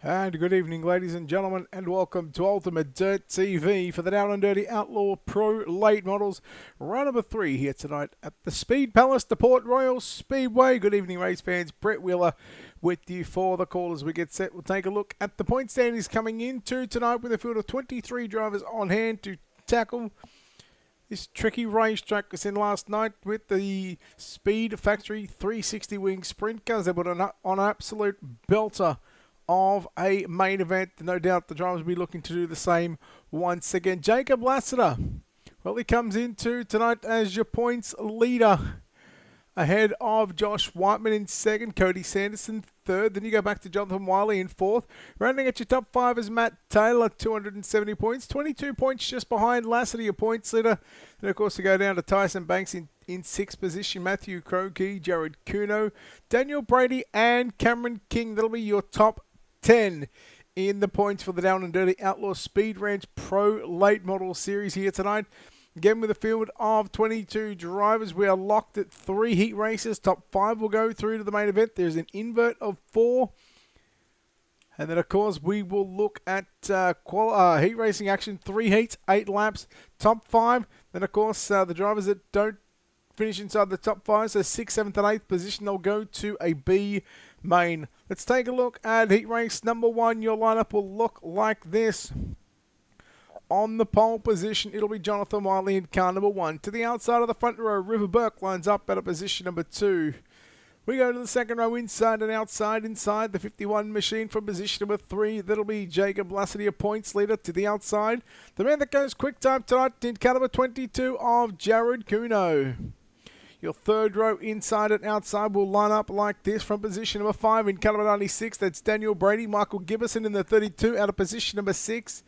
And good evening, ladies and gentlemen, and welcome to Ultimate Dirt TV for the Down and Dirty Outlaw Pro Late Models. Round number 3 here tonight at the Speed Palace, the Port Royal Speedway. Good evening, race fans. Brett Wheeler with you for the call as we get set. We'll take a look at the point standings coming into tonight with a field of 23 drivers on hand to tackle this tricky racetrack was in last night with the Speed Factory 360 wing sprint cars. They put on an absolute belter of a main event. No doubt the drivers will be looking to do the same once again. Jacob Lassiter, well, he comes into tonight as your points leader, ahead of Josh Whiteman in second, Cody Sanderson third. Then you go back to Jonathan Wiley in fourth. Rounding at your top 5 is Matt Taylor, 270 points. 22 points just behind Lassiter, your points leader. Then, of course, to go down to Tyson Banks in sixth position, Matthew Crokey, Jared Kuno, Daniel Brady, and Cameron King. That'll be your top 10 in the points for the Down and Dirty Outlaw Speed Ranch Pro Late Model Series here tonight. Again, with a field of 22 drivers, we are locked at 3 heat races. Top 5 will go through to the main event. There's an invert of 4. And then, of course, we will look at heat racing action. 3 heats, 8 laps, top 5. Then, of course, the drivers that don't finish inside the top 5, so 6th, 7th, and 8th position, they'll go to a B main. Let's take a look at heat race number 1. Your lineup will look like this. On the pole position, it'll be Jonathan Wiley in car number 1. To the outside of the front row, River Burke lines up at a position number 2. We go to the second row, inside and outside. Inside, the 51 machine from position number 3. That'll be Jacob Lassiter, points leader. To the outside, the man that goes quick time tonight in car number 22 of Jared Kuno. Your third row, inside and outside, will line up like this from position number 5 in car number 96. That's Daniel Brady. Michael Gibbison in the 32 out of position number 6.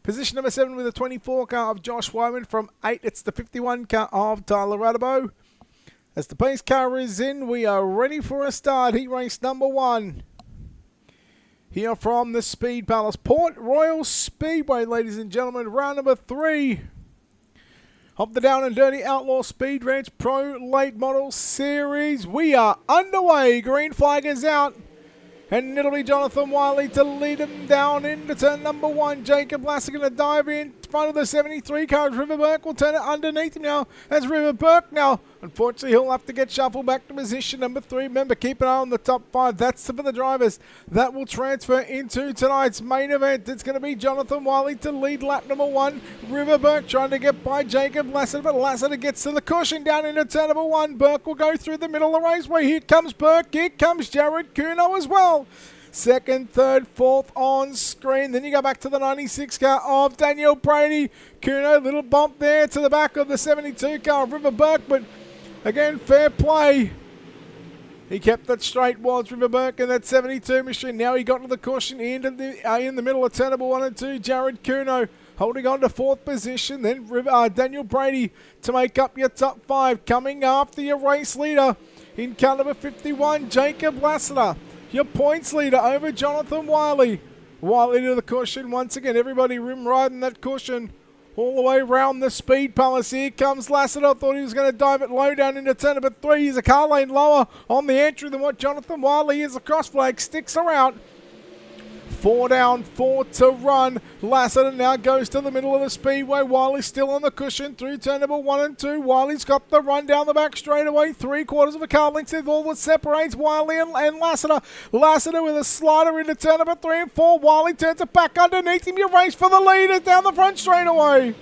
Position number 7 with the 24 car of Josh Wyman. From 8, it's the 51 car of Tyler Radabo. As the pace car is in, we are ready for a start. Heat race number 1. Here from the Speed Palace, Port Royal Speedway, ladies and gentlemen. Round number 3 of the Down and Dirty Outlaw Speed Ranch Pro Late Model Series. We are underway. Green flag is out. And it'll be Jonathan Wiley to lead him down into turn number 1. Jacob Lassiter going to dive in front of the 73 car. River Burke will turn it underneath him now. That's River Burke now. Unfortunately, he'll have to get shuffled back to position number 3. Remember, keep an eye on the top 5. That's for the drivers. That will transfer into tonight's main event. It's going to be Jonathan Wiley to lead lap number 1. River Burke trying to get by Jacob Lassiter, but Lassiter gets to the cushion down into turn number 1. Burke will go through the middle of the raceway. Here comes Burke. Here comes Jared Kuno as well. Second, third, fourth on screen. Then you go back to the 96 car of Daniel Brady. Kuno, little bump there to the back of the 72 car of River Burke, but again, fair play. He kept that straight, was River Burke in that 72 machine. Now he got to the cushion in the middle of turn number 1 and 2. Jared Kuno holding on to 4th position. Then Daniel Brady to make up your top 5. Coming after your race leader in car number 51, Jacob Lassiter. Your points leader over Jonathan Wiley. Wiley to the cushion. Once again, everybody rim riding that cushion all the way around the Speed Palace. Here comes Lassiter. Thought he was going to dive it low down into turn number 3. He's a car lane lower on the entry than what Jonathan Wiley is. The cross flag sticks around. 4 down, 4 to run. Lassiter now goes to the middle of the speedway. Wiley's still on the cushion through turn number 1 and 2. Wiley's got the run down the back straightaway. 3/4 of a car length is all that separates Wiley and Lassiter. Lassiter with a slider into turn number 3 and 4. Wiley turns it back underneath him. You race for the leaders down the front straightaway.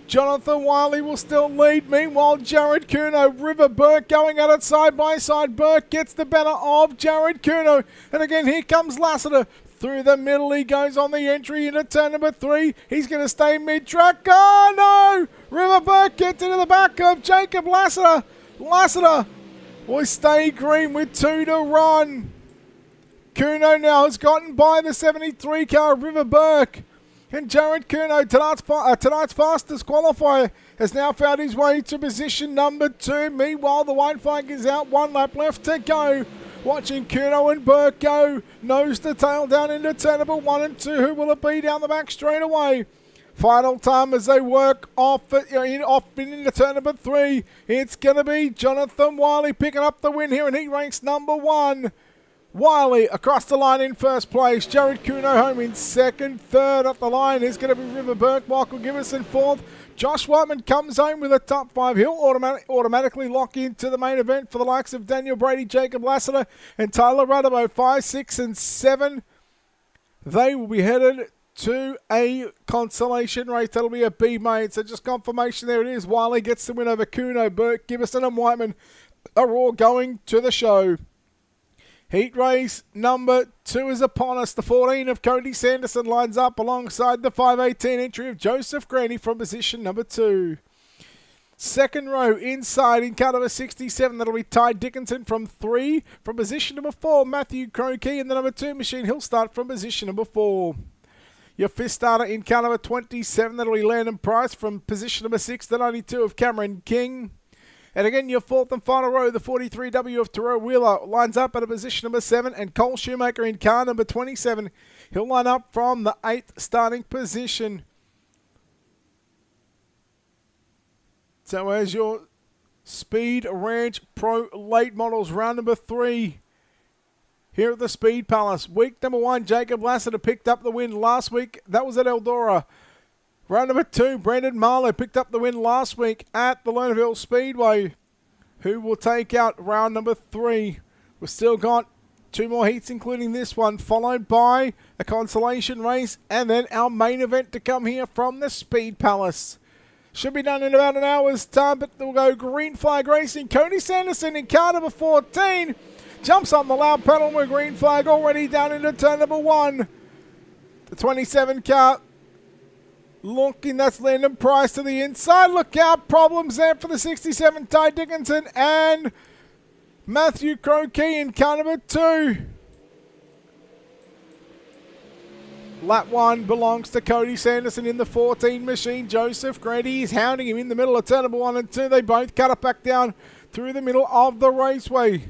Jonathan Wiley will still lead. Meanwhile, Jared Kuno, River Burke going at it side by side. Burke gets the better of Jared Kuno. And again, here comes Lassiter. Through the middle, he goes on the entry into turn number 3. He's going to stay mid-track. Oh, no! River Burke gets into the back of Jacob Lassiter. Lassiter will stay green with 2 to run. Kuno now has gotten by the 73 car, River Burke. And Jared Kuno, tonight's fastest qualifier, has now found his way to position number 2. Meanwhile, the white flag is out. 1 lap left to go. Watching Kuno and Burke go nose to tail down into turn number 1 and 2. Who will it be down the back straight away? Final time as they work off into turn number 3. It's going to be Jonathan Wiley picking up the win here in heat race number 1. Wiley across the line in first place. Jared Kuno home in second. Third up the line is going to be River Burke. Michael Gibbons fourth. Josh Whiteman comes home with a top five. He'll automatically lock into the main event for the likes of Daniel Brady, Jacob Lassiter, and Tyler Rudabo. 5, 6, and 7. They will be headed to a consolation race. That'll be a B main. So just confirmation there it is. Wiley gets the win over Kuno, Burke, Gibbison, and Whiteman are all going to the show. Heat race number 2 is upon us. The 14 of Cody Sanderson lines up alongside the 518 entry of Joseph Graney from position number 2. Second row inside in car number 67. That'll be Ty Dickinson from 3. From position number 4, Matthew Crokey in the number 2 machine. He'll start from position number 4. Your fifth starter in car number 27. That'll be Landon Price from position number 6. The 92 of Cameron King. And again, your fourth and final row, the 43W of Terrell Wheeler lines up at a position number 7, and Cole Shoemaker in car number 27. He'll line up from the 8th starting position. So as your Speed Ranch Pro Late Models round number 3 here at the Speed Palace. Week number 1, Jacob Lassiter picked up the win last week. That was at Eldora. Round number 2, Brandon Marlowe picked up the win last week at the Lernerville Speedway. Who will take out round number 3? We've still got 2 more heats, including this one, followed by a consolation race, and then our main event to come here from the Speed Palace. Should be done in about an hour's time, but we'll go green flag racing. Cody Sanderson in car number 14 jumps on the loud pedal with green flag already down into turn number 1. The 27 car. Looking, that's Landon Price to the inside. Look out, problems there for the 67, Ty Dickinson and Matthew Crokey in car number 2. Lap 1 belongs to Cody Sanderson in the 14 machine. Joseph Grady is hounding him in the middle of turn number 1 and 2. They both cut it back down through the middle of the raceway.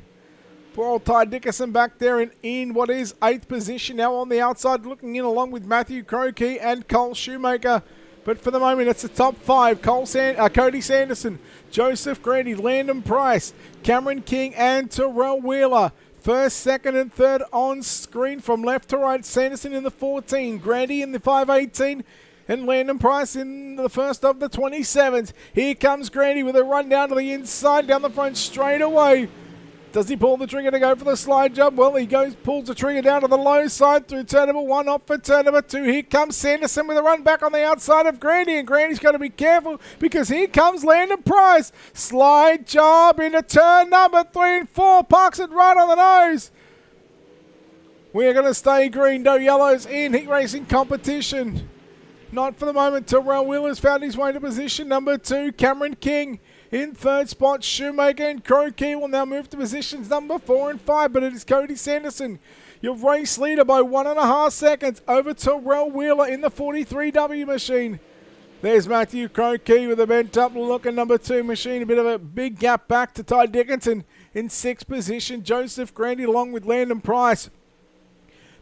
Poor old Ty Dickinson back there in what is 8th position. Now on the outside looking in along with Matthew Crokey and Cole Shoemaker. But for the moment it's the top 5. Cody Sanderson, Joseph Grady, Landon Price, Cameron King and Terrell Wheeler. First, second and third on screen from left to right. Sanderson in the 14, Grady in the 518. And Landon Price in the first of the 27s. Here comes Grady with a run down to the inside, down the front straight away. Does he pull the trigger to go for the slide jump? Well, he pulls the trigger down to the low side through turn number 1, off for turn number 2. Here comes Sanderson with a run back on the outside of Grady, and Grady's got to be careful because here comes Landon Price. Slide job into turn number 3 and 4, parks it right on the nose. We're going to stay green, no yellows in heat racing competition. Not for the moment. Terrell Wheeler's found his way to position number 2. Cameron King in third spot. Shoemaker and Crokey will now move to positions number 4 and 5, but it is Cody Sanderson, your race leader, by 1.5 seconds over Terrell Wheeler in the 43W machine. There's Matthew Crokey with a bent up look at number 2 machine. A bit of a big gap back to Ty Dickinson in 6th position. Joseph Grandy along with Landon Price.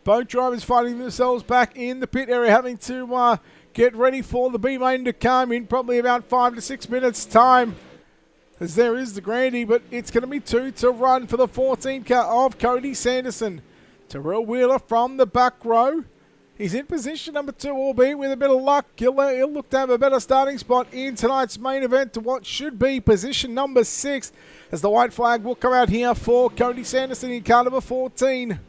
Both drivers fighting themselves back in the pit area, having to get ready for the B main to come in probably about 5 to 6 minutes time. As there is the Grandy, but it's going to be 2 to run for the 14 car of Cody Sanderson. Terrell Wheeler from the back row. He's in position number 2, albeit with a bit of luck. He'll look to have a better starting spot in tonight's main event to what should be position number 6, as the white flag will come out here for Cody Sanderson in car number 14.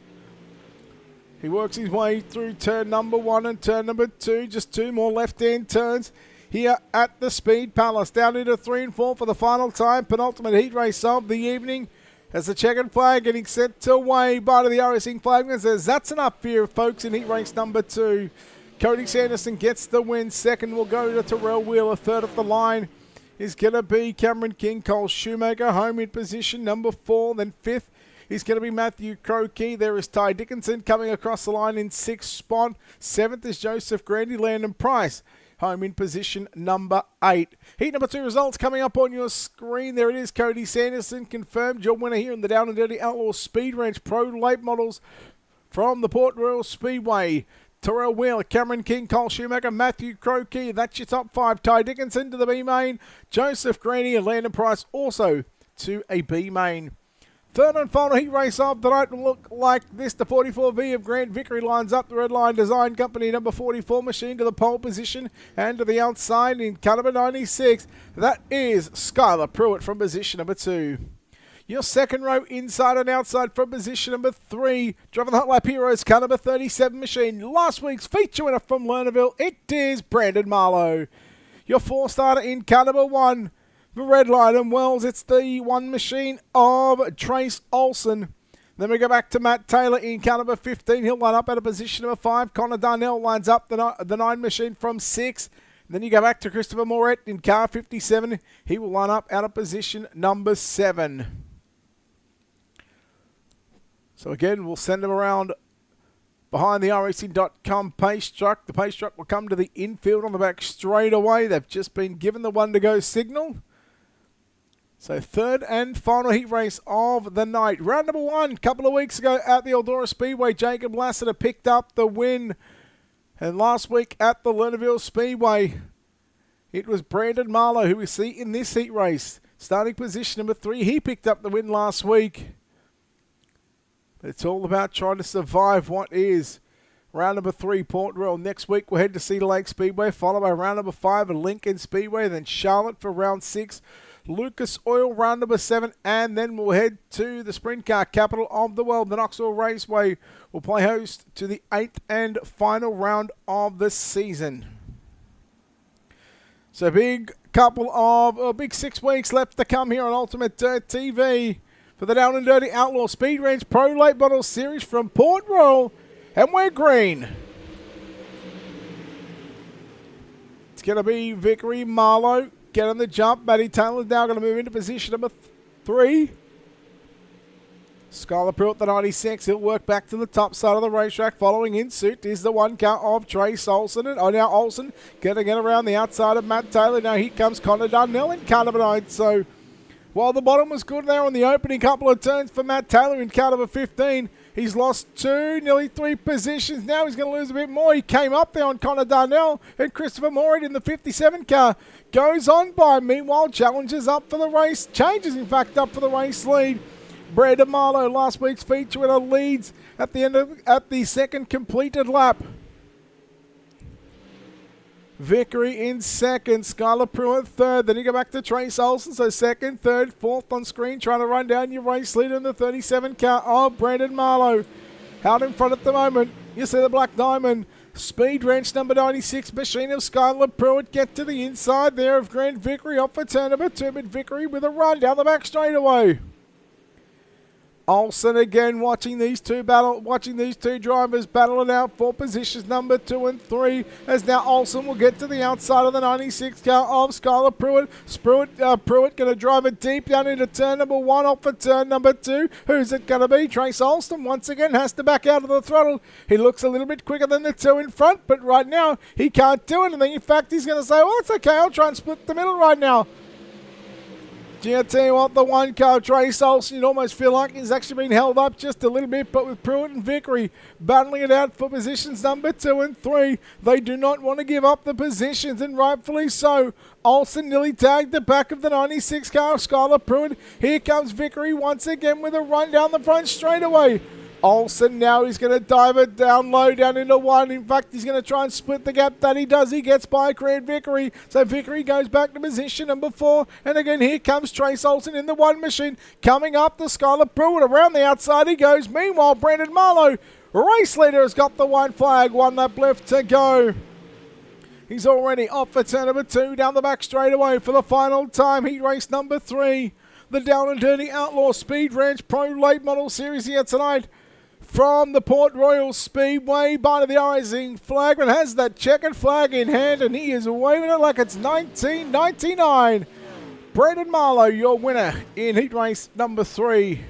He works his way through turn number 1 and turn number 2. Just 2 more left-hand turns here at the Speed Palace. Down into 3 and 4 for the final time. Penultimate heat race of the evening. As the checkered flag getting set to wave by the racing flagman says that's enough here, folks, in heat race number 2. Cody Sanderson gets the win. Second will go to Terrell Wheeler. Third of the line is going to be Cameron King. Cole Shoemaker home in position number 4. Then 5th is going to be Matthew Crokey. There is Ty Dickinson coming across the line in 6th spot. 7th is Joseph Grandy. Landon Price home in position number 8. Heat number 2 results coming up on your screen. There it is. Cody Sanderson confirmed your winner here in the Down and Dirty Outlaws Speed Ranch Pro Late Models from the Port Royal Speedway. Terrell Wheeler, Cameron King, Cole Shoemaker, Matthew Crokey. That's your top 5. Ty Dickinson to the B main. Joseph Grandy and Landon Price also to a B main. Third and final heat race of the night will look like this. The 44V of Grand Victory lines up the red line. Design Company number 44 machine to the pole position and to the outside in car number 96. That is Skylar Pruitt from position number 2. Your second row inside and outside from position number 3. Driving the Hot Lap Heroes car number 37 machine. Last week's feature winner from Lernerville, it is Brandon Marlowe. Your 4-starter in car number 1. The red line and Wells, it's the 1 machine of Trace Olsen. Then we go back to Matt Taylor in car number 15. He'll line up at a position number 5. Connor Darnell lines up the 9 machine from 6. Then you go back to Christopher Moret in car 57. He will line up out of position number 7. So again, we'll send them around behind the racing.com pace truck. The pace truck will come to the infield on the back straight away. They've just been given the 1 to go signal. So third and final heat race of the night. Round number 1, a couple of weeks ago at the Eldora Speedway, Jacob Lassiter picked up the win. And last week at the Lernerville Speedway, it was Brandon Marlowe who we see in this heat race. Starting position number 3, he picked up the win last week. But it's all about trying to survive what is round number 3, Port Royal. Next week we'll head to Cedar Lake Speedway, followed by round number 5 at Lincoln Speedway, then Charlotte for round 6. Lucas Oil round number 7, and then we'll head to the sprint car capital of the world. The Knoxville Raceway will play host to the 8th and final round of the season. So big 6 weeks left to come here on Ultimate Dirt TV for the Down and Dirty Outlaw Speed Ranch Pro Late Model Series from Port Royal, and we're green. It's going to be Vickery Marlowe. Get on the jump. Matty Taylor's now going to move into position number 3. Skylar Pruitt, the 96. He'll work back to the top side of the racetrack. Following in suit is the 1 car of Trace Olsen. And now Olsen going to get around the outside of Matt Taylor. Now here comes Connor Darnell in car number 9. So while the bottom was good there on the opening couple of turns for Matt Taylor in car number 15, he's lost 2, nearly 3 positions. Now he's going to lose a bit more. He came up there on Connor Darnell, and Christopher Moret in the 57 car goes on by. Meanwhile, challenges up for the race. Changes, in fact, up for the race lead. Brandon Marlowe, last week's feature winner, leads at the second completed lap. Vickery in second, Skylar Pruitt third. Then you go back to Trace Olsen, so second, third, fourth on screen, trying to run down your race leader in the 37 car of Brandon Marlowe. Out in front at the moment, you see the Black Diamond. Speed Ranch number 96, machine of Skylar Pruitt get to the inside there of Grand Vickery off for turn number 2, but Vickery with a run down the back straightaway. Olsen again watching these two drivers battling out for positions number 2 and 3, as now Olsen will get to the outside of the 96 car of Skylar Pruitt. Pruitt going to drive it deep down into turn number 1 off for turn number 2. Who's it going to be? Trace Olsen once again has to back out of the throttle. He looks a little bit quicker than the 2 in front, but right now he can't do it. And then in fact he's going to say, well, it's okay, I'll try and split the middle right now. Gee, I tell you what, the 1 car, Trace Olsen, you'd almost feel like he's actually been held up just a little bit, but with Pruitt and Vickery battling it out for positions number 2 and 3, they do not want to give up the positions, and rightfully so. Olsen nearly tagged the back of the 96 car of Skylar Pruitt. Here comes Vickery once again with a run down the front straightaway. Olsen now he's going to dive it down low, down into 1. In fact, he's going to try and split the gap. That he does. He gets by Grand Vickery. So Vickery goes back to position number 4. And again, here comes Trace Olsen in the 1 machine. Coming up, the Skylar Pruitt. Around the outside he goes. Meanwhile, Brandon Marlowe, race leader, has got the white flag. 1 lap left to go. He's already off for turn number 2. Down the back straightaway for the final time. Heat race number 3. The Down and Dirty Outlaw Speed Ranch Pro Late Model Series here tonight. From the Port Royal Speedway, by the Rising Flagman has that checkered flag in hand, and he is waving it like it's 1999. Brandon Marlowe, your winner in heat race number 3.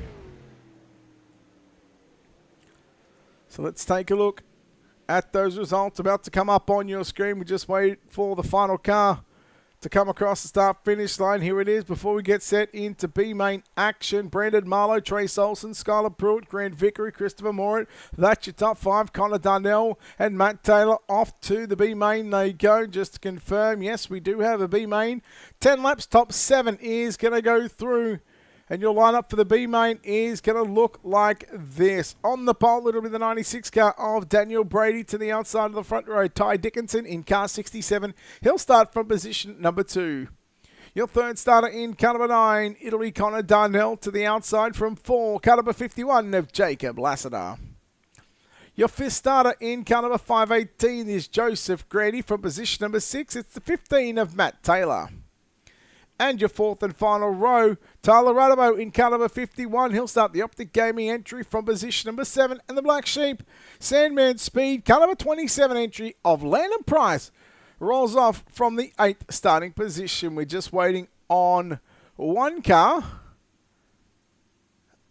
So let's take a look at those results about to come up on your screen. We just wait for the final car to come across the start-finish line. Here it is before we get set into B-Main action. Brandon Marlowe, Trace Olsen, Skylar Pruitt, Grand Vickery, Christopher Moret. That's your top 5. Connor Darnell and Matt Taylor off to the B-Main they go. Just to confirm, yes, we do have a B-Main. 10 laps, top 7 is going to go through. And your lineup for the B main is going to look like this. On the pole, it'll be the 96 car of Daniel Brady to the outside of the front row. Ty Dickinson in car 67. He'll start from position number 2. Your third starter in car number 9, it'll be Connor Darnell to the outside from 4. Car number 51 of Jacob Lassiter. Your fifth starter in car number 518 is Joseph Grady from position number 6. It's the 15 of Matt Taylor. And your fourth and final row, Tyler Radabo in car number 51. He'll start the Optic Gaming entry from position number 7. And the Black Sheep, Sandman Speed, car number 27 entry of Landon Price, rolls off from the 8th starting position. We're just waiting on one car.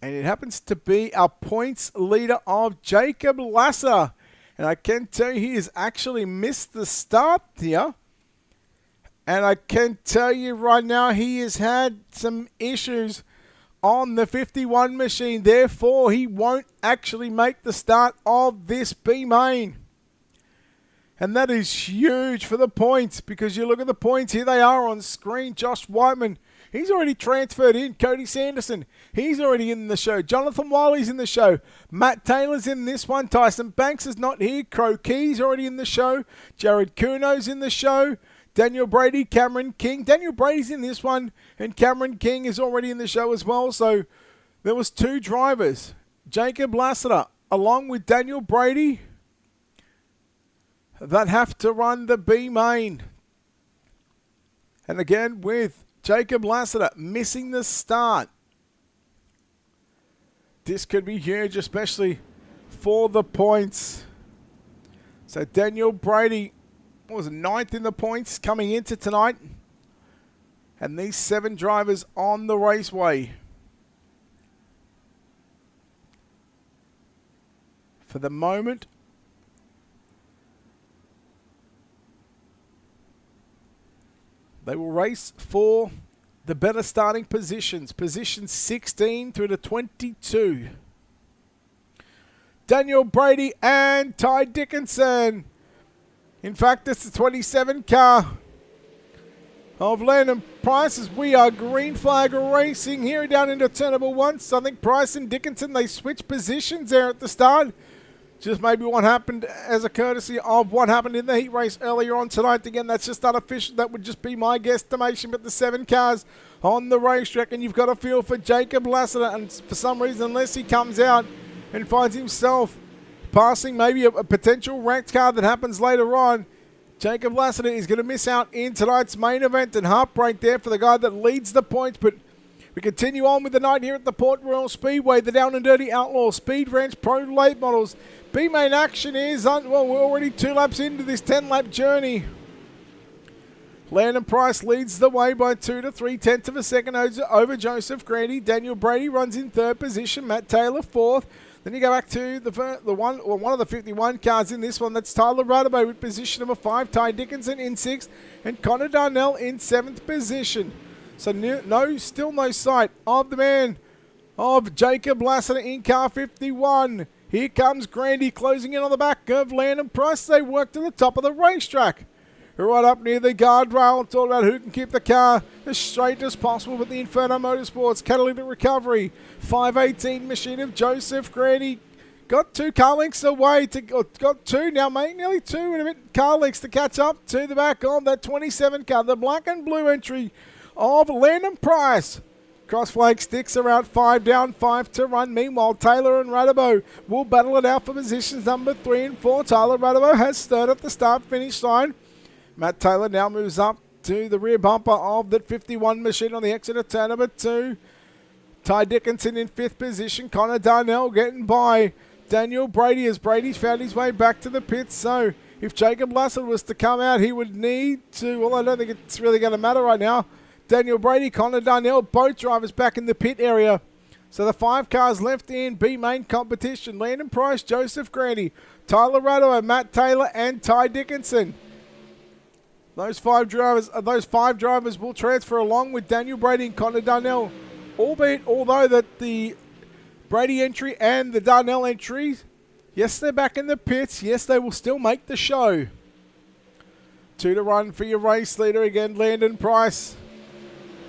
And it happens to be our points leader of Jacob Lasser. And I can tell you he has actually missed the start here. And I can tell you right now, he has had some issues on the 51 machine. Therefore, he won't actually make the start of this B main. And that is huge for the points, because you look at the points, here they are on screen. Josh Whiteman, he's already transferred in. Cody Sanderson, he's already in the show. Jonathan Wiley's in the show. Matt Taylor's in this one. Tyson Banks is not here. Crow Key's already in the show. Jared Kuno's in the show. Daniel Brady, Cameron King. Daniel Brady's in this one, and Cameron King is already in the show as well. So there was 2 drivers, Jacob Lassiter along with Daniel Brady, that have to run the B main. And again, with Jacob Lassiter missing the start, this could be huge, especially for the points. So Daniel Brady was 9th in the points coming into tonight. And these 7 drivers on the raceway. For the moment, they will race for the better starting positions. Position 16 through to 22. Daniel Brady and Ty Dickinson. In fact, it's the 27 car of Landon Price as we are green flag racing here down into turn number 1. So I think Price and Dickinson, they switched positions there at the start. Just maybe what happened as a courtesy of what happened in the heat race earlier on tonight. Again, that's just unofficial. That would just be my guesstimation. But the 7 cars on the racetrack, and you've got a feel for Jacob Lassiter. And for some reason, unless he comes out and finds himself passing maybe a potential ranked car that happens later on, Jacob Lassiter is going to miss out in tonight's main event. And heartbreak there for the guy that leads the points. But we continue on with the night here at the Port Royal Speedway, the Down and Dirty Outlaws Speed Ranch Pro Late Models. B-main action is, well, we're already 2 laps into this 10-lap journey. Landon Price leads the way by 2 to 3/10 of a second over Joseph Grady. Daniel Brady runs in 3rd position. Matt Taylor 4th. Then you go back to one of the 51 cars in this one. That's Tyler Radabo with position number 5. Ty Dickinson in 6th. And Connor Darnell in 7th position. So still no sight of the man of Jacob Lassiter in car 51. Here comes Grandy closing in on the back of Landon Price. They work to the top of the racetrack. Right up near the guardrail. It's all about who can keep the car as straight as possible with the Inferno Motorsports Catalytic Recovery 518 machine of Joseph Grady. Got 2 car lengths away. Got 2 now, mate. Nearly 2 and a bit car lengths to catch up to the back of that 27 car. The black and blue entry of Landon Price. Cross flag sticks around 5 down, 5 to run. Meanwhile, Taylor and Radabo will battle it out for positions number 3 and 4. Tyler Radabo has stirred at the start-finish line. Matt Taylor now moves up to the rear bumper of that 51 machine on the exit of turn number 2. Ty Dickinson in 5th position. Connor Darnell getting by Daniel Brady as Brady's found his way back to the pits. So if Jacob Lassiter was to come out, he would need to, well, I don't think it's really going to matter right now. Daniel Brady, Connor Darnell, both drivers back in the pit area. So the 5 cars left in B main competition. Landon Price, Joseph Grady, Tyler Radabo, Matt Taylor, and Ty Dickinson. Those 5 drivers will transfer along with Daniel Brady and Connor Darnell. Although that the Brady entry and the Darnell entry, yes, they're back in the pits. Yes, they will still make the show. 2 to run for your race leader again, Landon Price.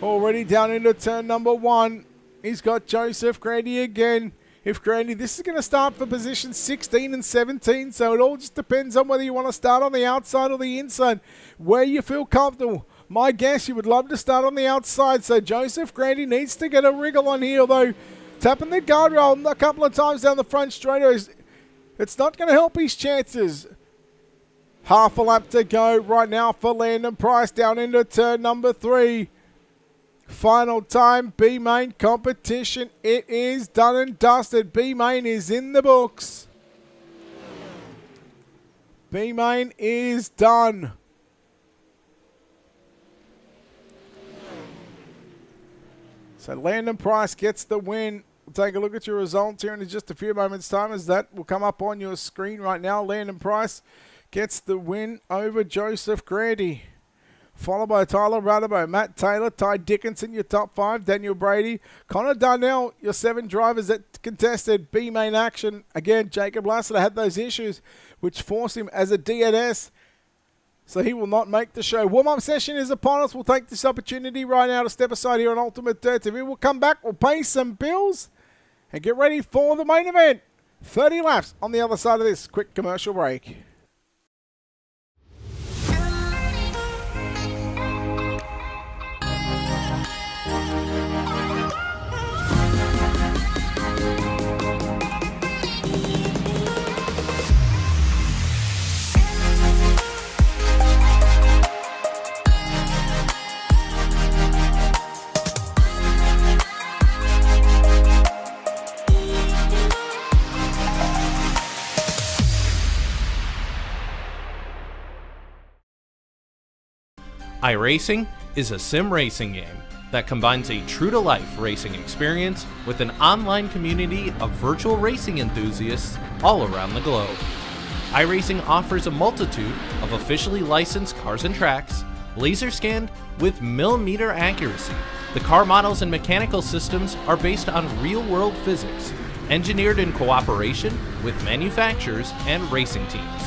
Already down into turn number 1. He's got Joseph Grandy again. If Grandy, this is going to start for position 16 and 17, so it all just depends on whether you want to start on the outside or the inside, where you feel comfortable. My guess, you would love to start on the outside, so Joseph Grandy needs to get a wriggle on here, although tapping the guardrail a couple of times down the front straight, it's not going to help his chances. Half a lap to go right now for Landon Price down into turn number 3. Final time, B-Main competition. It is done and dusted. B-Main is in the books. B-Main is done. So Landon Price gets the win. We'll take a look at your results here in just a few moments' time, as that will come up on your screen right now. Landon Price gets the win over Joseph Grandy. Followed by Tyler Rudderbo, Matt Taylor, Ty Dickinson, your top 5, Daniel Brady, Connor Darnell, your 7 drivers that contested B-Main action. Again, Jacob Lassiter had those issues which forced him as a DNS, so he will not make the show. Warm-up session is upon us. We'll take this opportunity right now to step aside here on Ultimate Dirt TV. We'll come back, we'll pay some bills, and get ready for the main event. 30 laps on the other side of this quick commercial break. iRacing is a sim racing game that combines a true-to-life racing experience with an online community of virtual racing enthusiasts all around the globe. iRacing offers a multitude of officially licensed cars and tracks, laser scanned with millimeter accuracy. The car models and mechanical systems are based on real-world physics, engineered in cooperation with manufacturers and racing teams.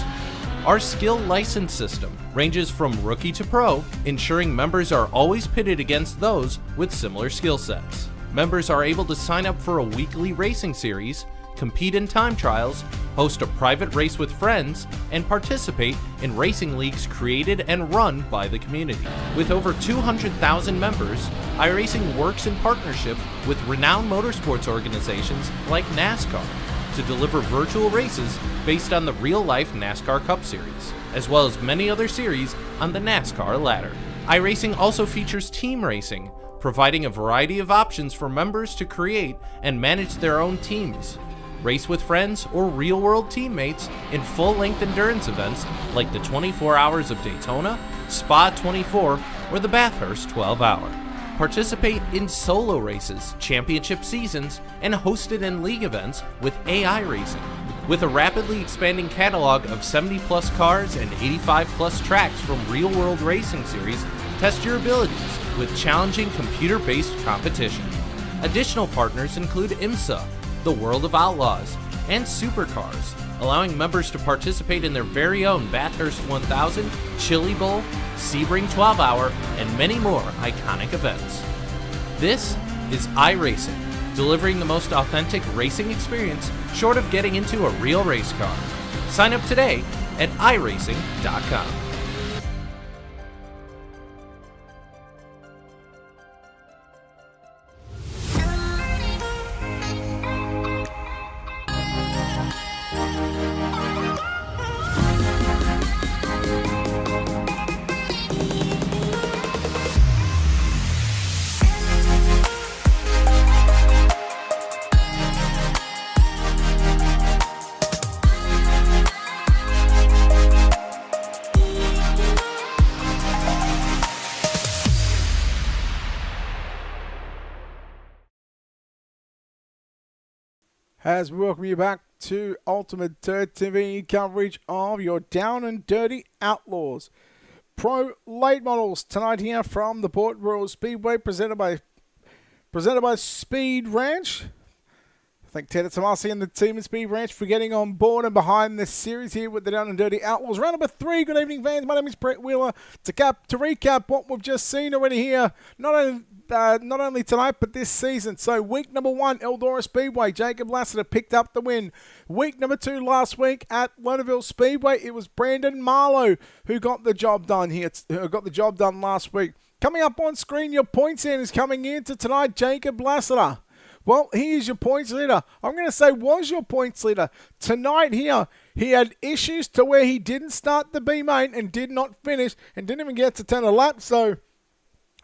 Our skill license system ranges from rookie to pro, ensuring members are always pitted against those with similar skill sets. Members are able to sign up for a weekly racing series, compete in time trials, host a private race with friends, and participate in racing leagues created and run by the community. With over 200,000 members, iRacing works in partnership with renowned motorsports organizations like NASCAR to deliver virtual races based on the real-life NASCAR Cup Series, as well as many other series on the NASCAR ladder. iRacing also features team racing, providing a variety of options for members to create and manage their own teams, race with friends or real-world teammates in full-length endurance events like the 24 Hours of Daytona, Spa 24, or the Bathurst 12-Hour. Participate in solo races, championship seasons, and hosted in league events with AI Racing. With a rapidly expanding catalog of 70-plus cars and 85-plus tracks from real-world racing series, test your abilities with challenging computer-based competition. Additional partners include IMSA, the World of Outlaws, and Supercars, allowing members to participate in their very own Bathurst 1000, Chili Bowl, Sebring 12-Hour, and many more iconic events. This is iRacing, delivering the most authentic racing experience short of getting into a real race car. Sign up today at iRacing.com. As we welcome you back to Ultimate Dirt TV coverage of your down and dirty Outlaws Pro late models tonight here from the Port Royal Speedway, presented by Speed Ranch. Thank Ted Tomasi and the team at Speed Ranch for getting on board and behind this series here with the Down and Dirty Outlaws. Round number 3. Good evening, fans. My name is Brett Wheeler. To recap what we've just seen already here, not only tonight but this season. So week number 1, Eldora Speedway, Jacob Lassiter picked up the win. Week number 2 last week at Lernerville Speedway, it was Brandon Marlowe who got the job done here. Got the job done last week. Coming up on screen, your point standings coming into tonight, Jacob Lassiter. Well, he is your points leader. I'm going to say was your points leader. Tonight here, he had issues to where he didn't start the B main and did not finish and didn't even get to turn a lap. So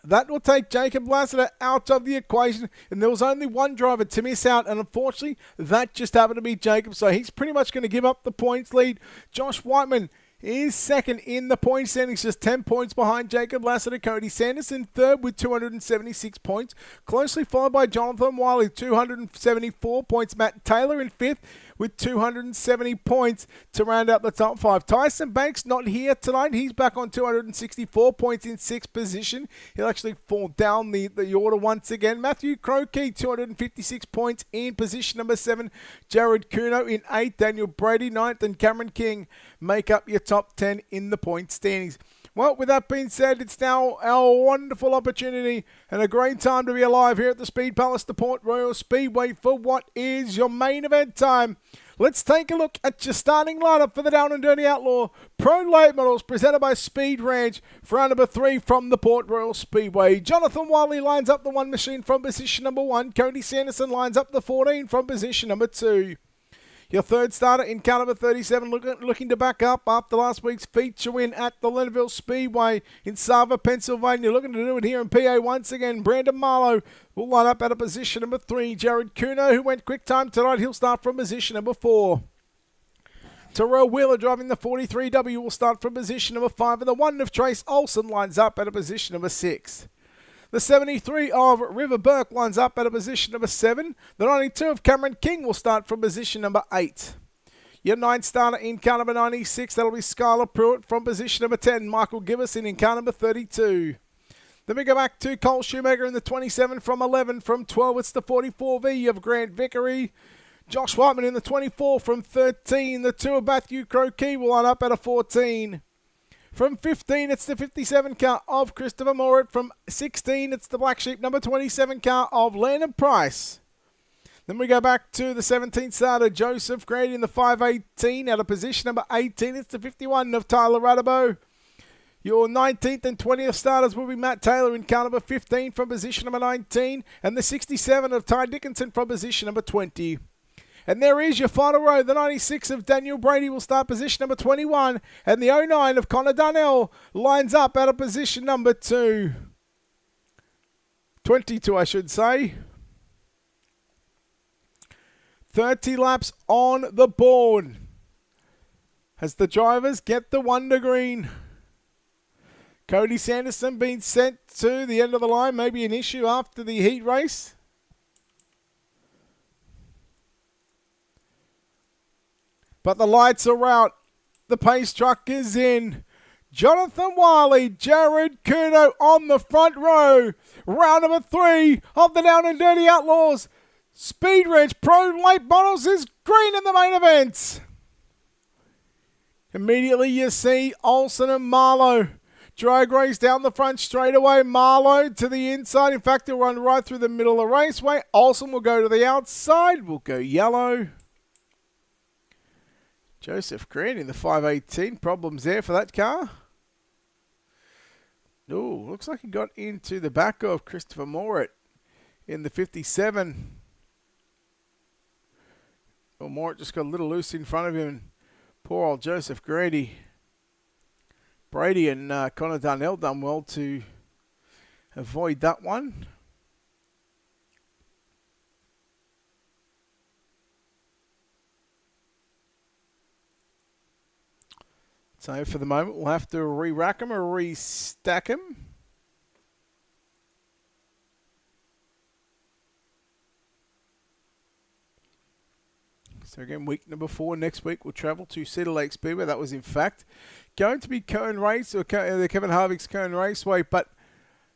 that will take Jacob Lassiter out of the equation. And there was only one driver to miss out. And unfortunately, that just happened to be Jacob. So he's pretty much going to give up the points lead. Josh Whiteman is second in the point standings, just 10 points behind Jacob Lassiter. Cody Sanderson third with 276 points, closely followed by Jonathan Wiley, 274 points. Matt Taylor in fifth with 270 points to round out the top 5. Tyson Banks not here tonight. He's back on 264 points in 6th position. He'll actually fall down the order once again. Matthew Crokey, 256 points in position number 7. Jared Kuno in 8th. Daniel Brady 9th. And Cameron King make up your top 10 in the point standings. Well, with that being said, it's now our wonderful opportunity and a great time to be alive here at the Speed Palace, the Port Royal Speedway, for what is your main event time. Let's take a look at your starting lineup for the Down and Dirty Outlaw Pro Late Models presented by Speed Ranch for round number 3 from the Port Royal Speedway. Jonathan Wiley lines up the 1 machine from position number 1. Cody Sanderson lines up the 14 from position number 2. Your third starter in car number 37 looking to back up after last week's feature win at the Lernerville Speedway in Sava, Pennsylvania. Looking to do it here in PA once again. Brandon Marlowe will line up at a position number 3. Jared Kuno, who went quick time tonight, he'll start from position number 4. Terrell Wheeler driving the 43W will start from position number 5. And the 1 of Trace Olson lines up at a position number 6. The 73 of River Burke lines up at a position number 7. The 92 of Cameron King will start from position number 8. Your 9th starter in car number 96, that'll be Skylar Pruitt from position number 10. Michael Giverson in car number 32. Then we go back to Cole Shoemaker in the 27 from 11. From 12, it's the 44V of Grant Vickery. Josh Whiteman in the 24 from 13. The 2 of Matthew Crokey will line up at a 14. From 15, it's the 57 car of Christopher Morit. From 16, it's the Black Sheep number 27 car of Landon Price. Then we go back to the 17th starter, Joseph Grady in the 518. Out of position number 18, it's the 51 of Tyler Radabo. Your 19th and 20th starters will be Matt Taylor in car number 15 from position number 19. And the 67 of Ty Dickinson from position number 20. And there is your final row. The 96 of Daniel Brady will start position number 21. And the 09 of Connor Darnell lines up at a position number 2. 22, I should say. 30 laps on the board. As the drivers get the Wonder Green. Cody Sanderson being sent to the end of the line. Maybe an issue after the heat race. But the lights are out. The pace truck is in. Jonathan Wiley, Jared Kuno on the front row. Round number 3 of the Down and Dirty Outlaws. Speed Ranch Pro Late Models is green in the main event. Immediately you see Olsen and Marlowe. Drag race down the front straightaway. Marlowe to the inside. In fact, he'll run right through the middle of the raceway. Olsen will go to the outside. Will go yellow. Joseph Green in the 518. Problems there for that car. Oh, looks like he got into the back of Christopher Morit in the 57. Well, Morit just got a little loose in front of him. Poor old Joseph Grady. Brady and Connor Darnell done well to avoid that one. So for the moment, we'll have to re-rack them or re-stack them. So again, week number 4. Next week, we'll travel to Cedar Lake Speedway. That was, in fact, going to be Kern Race, or the Kevin Harvick's Kern Raceway, but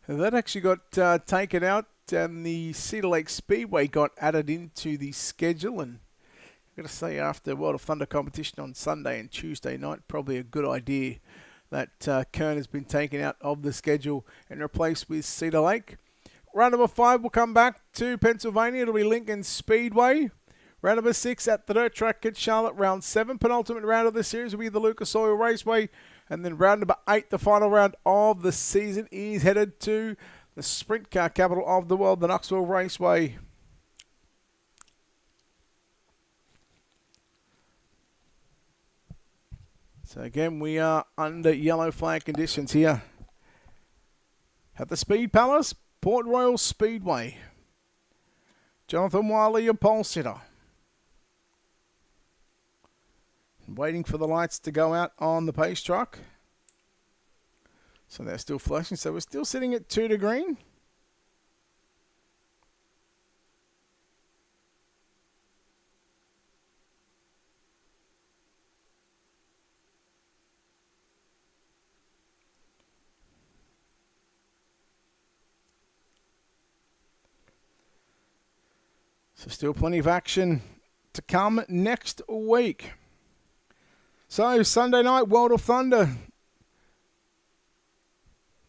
that actually got taken out the Cedar Lake Speedway got added into the schedule, and I've got to say, after World of Thunder competition on Sunday and Tuesday night, probably a good idea that Kern has been taken out of the schedule and replaced with Cedar Lake. Round number 5 will come back to Pennsylvania. It'll be Lincoln Speedway. Round number 6 at the dirt track at Charlotte. Round 7, penultimate round of the series, will be the Lucas Oil Raceway. And then round number 8, the final round of the season, is headed to the sprint car capital of the world, the Knoxville Raceway. So again, we are under yellow flag conditions here at the Speed Palace, Port Royal Speedway. Jonathan Wiley, your pole sitter. Waiting for the lights to go out on the pace truck. So they're still flashing. So we're still sitting at 2 to green. So still plenty of action to come next week. So Sunday night, World of Thunder.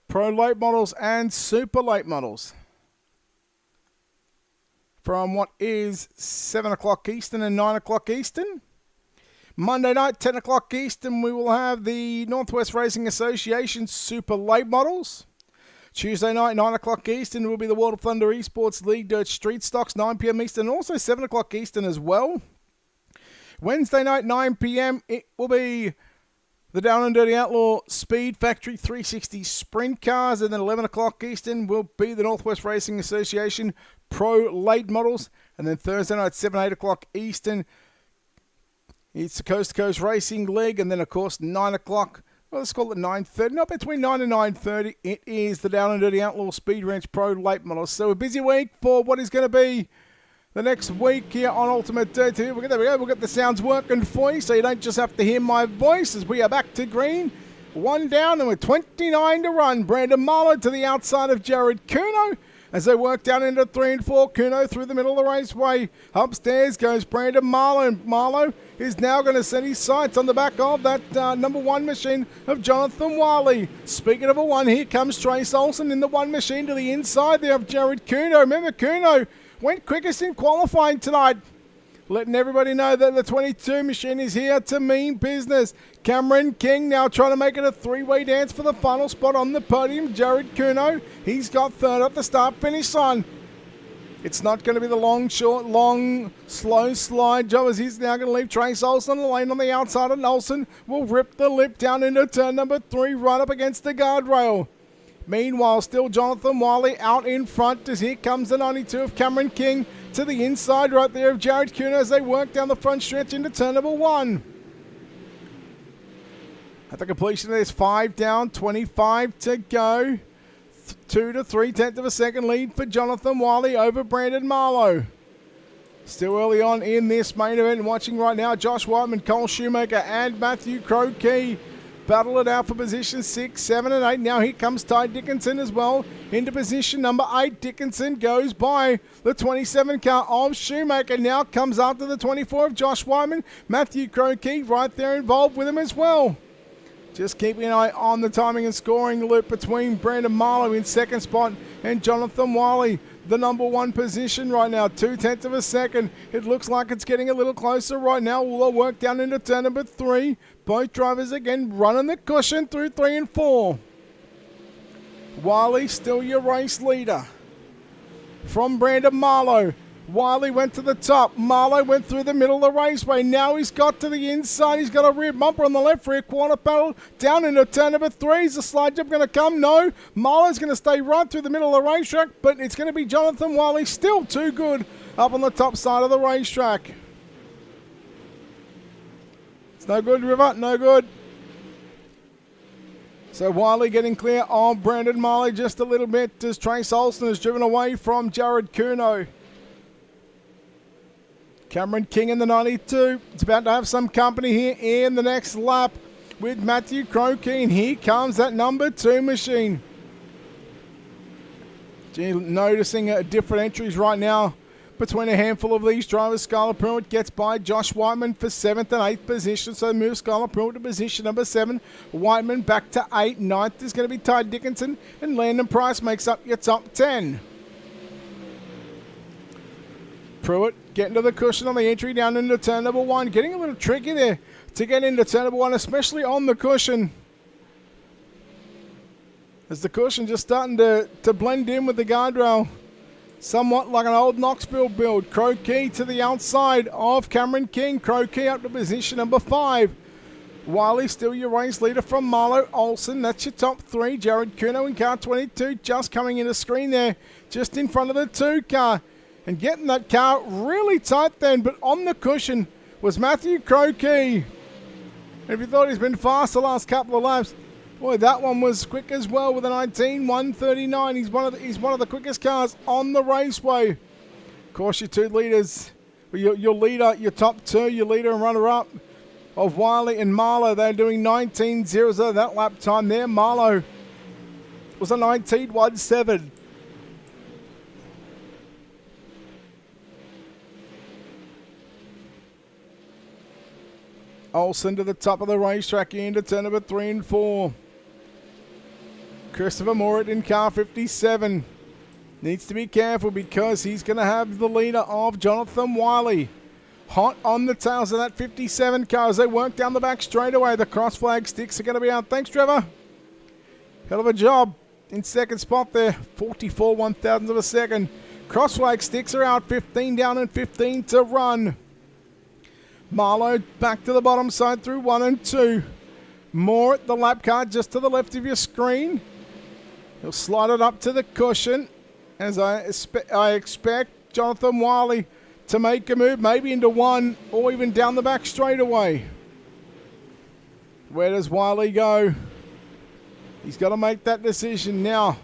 Pro late models and super late models. From what is 7 o'clock Eastern and 9 o'clock Eastern. Monday night, 10 o'clock Eastern, we will have the Northwest Racing Association super late models. Tuesday night, 9 o'clock Eastern, will be the World of Thunder Esports League Dirt Street Stocks, 9 p.m. Eastern, and also 7 o'clock Eastern as well. Wednesday night, 9 p.m., it will be the Down and Dirty Outlaw Speed Factory 360 Sprint Cars, and then 11 o'clock Eastern will be the Northwest Racing Association Pro Late Models, and then Thursday night, 7, 8 o'clock Eastern, it's the Coast to Coast Racing League, and then, of course, 9 o'clock, well, let's call it 9:30. Not between 9 and 9:30. It is the Down and Dirty Outlaw Speed Ranch Pro Late Models. So a busy week for what is going to be the next week here on Ultimate Dirt. There we go. We'll get the sounds working for you so you don't just have to hear my voice as we are back to green. 1 down and with 29 to run. Brandon Marlowe to the outside of Jared Kuno as they work down into 3 and 4. Kuno through the middle of the raceway. Upstairs goes Brandon Marlowe. And Marlowe is now going to set his sights on the back of that number 1 machine of Jonathan Wiley. Speaking of a 1, here comes Trace Olsen in the 1 machine to the inside there of Jared Kuno. Remember, Kuno went quickest in qualifying tonight. Letting everybody know that the 22 machine is here to mean business. Cameron King now trying to make it a 3-way dance for the final spot on the podium. Jared Kuno, he's got 3rd at the start-finish line. It's not going to be the long, short, long, slow slide job as he's now going to leave Trace Olsen on the lane on the outside, and Olsen will rip the lip down into turn number 3 right up against the guardrail. Meanwhile, still Jonathan Wiley out in front as here comes the 92 of Cameron King to the inside right there of Jared Kuno as they work down the front stretch into turn number 1. At the completion of this, 5 down, 25 to go. 2 to 3/10 of a second lead for Jonathan Wiley over Brandon Marlowe. Still early on in this main event, watching right now, Josh Whiteman, Cole Shoemaker and Matthew Crokey battle it out for position 6, 7 and 8. Now here comes Ty Dickinson as well into position number 8. Dickinson goes by the 27 car of Shoemaker. Now comes after the 24 of Josh Whiteman. Matthew Crokey right there involved with him as well. Just keeping an eye on the timing and scoring loop between Brandon Marlowe in second spot and Jonathan Wiley, the number 1 position right now, 2/10 of a second. It looks like it's getting a little closer right now. We'll work down into turn number 3. Both drivers again running the cushion through 3 and 4. Wiley still your race leader. From Brandon Marlowe. Wiley went to the top. Marlowe went through the middle of the raceway. Now he's got to the inside. He's got a rear bumper on the left, rear quarter panel. Down into turn number 3. Is the slide jump going to come? No. Marlowe's going to stay right through the middle of the racetrack, but it's going to be Jonathan Wiley, still too good up on the top side of the racetrack. It's no good, River. No good. So Wiley getting clear of Brandon Marlowe just a little bit as Trace Olsen is driven away from Jared Kuno. Cameron King in the 92. It's about to have some company here in the next lap with Matthew Crokey. Here comes that number 2 machine. Noticing different entries right now between a handful of these drivers. Scarlet Pruitt gets by Josh Whiteman for 7th and 8th position, so moves Scarlet Pruitt to position number 7. Whiteman back to 8. 9th is going to be Ty Dickinson, and Landon Price makes up your top 10. Pruitt getting to the cushion on the entry down into turn number 1. Getting a little tricky there to get into turn number 1, especially on the cushion. As the cushion just starting to blend in with the guardrail. Somewhat like an old Knoxville build. Crow Key to the outside of Cameron King. Crow Key up to position number 5. Wiley still your race leader from Marlo Olsen. That's your top 3. Jared Kuno in car 22 just coming in the screen there. Just in front of the 2 car. And getting that car really tight then. But on the cushion was Matthew Crow Key. If you thought he's been fast the last couple of laps, boy, that one was quick as well with a 19.139. He's one of the quickest cars on the raceway. Of course, your 2 leaders, your leader, your top 2, your leader and runner-up of Wiley and Marlowe. They're doing 19.00 that lap time there. Marlowe was a 19.17. Olsen to the top of the racetrack into turn number 3 and 4. Christopher Morit in car 57. Needs to be careful because he's going to have the leader of Jonathan Wiley. Hot on the tails of that 57 car as they work down the back straightaway. The cross flag sticks are going to be out. Thanks, Trevor. Hell of a job in second spot there. 44 1,000ths of a second. Cross flag sticks are out. 15 down and 15 to run. Marlowe back to the bottom side through 1 and 2. More at the lap car just to the left of your screen. He'll slide it up to the cushion as I expect Jonathan Wiley to make a move, maybe into 1 or even down the back straightaway. Where does Wiley go? He's got to make that decision now.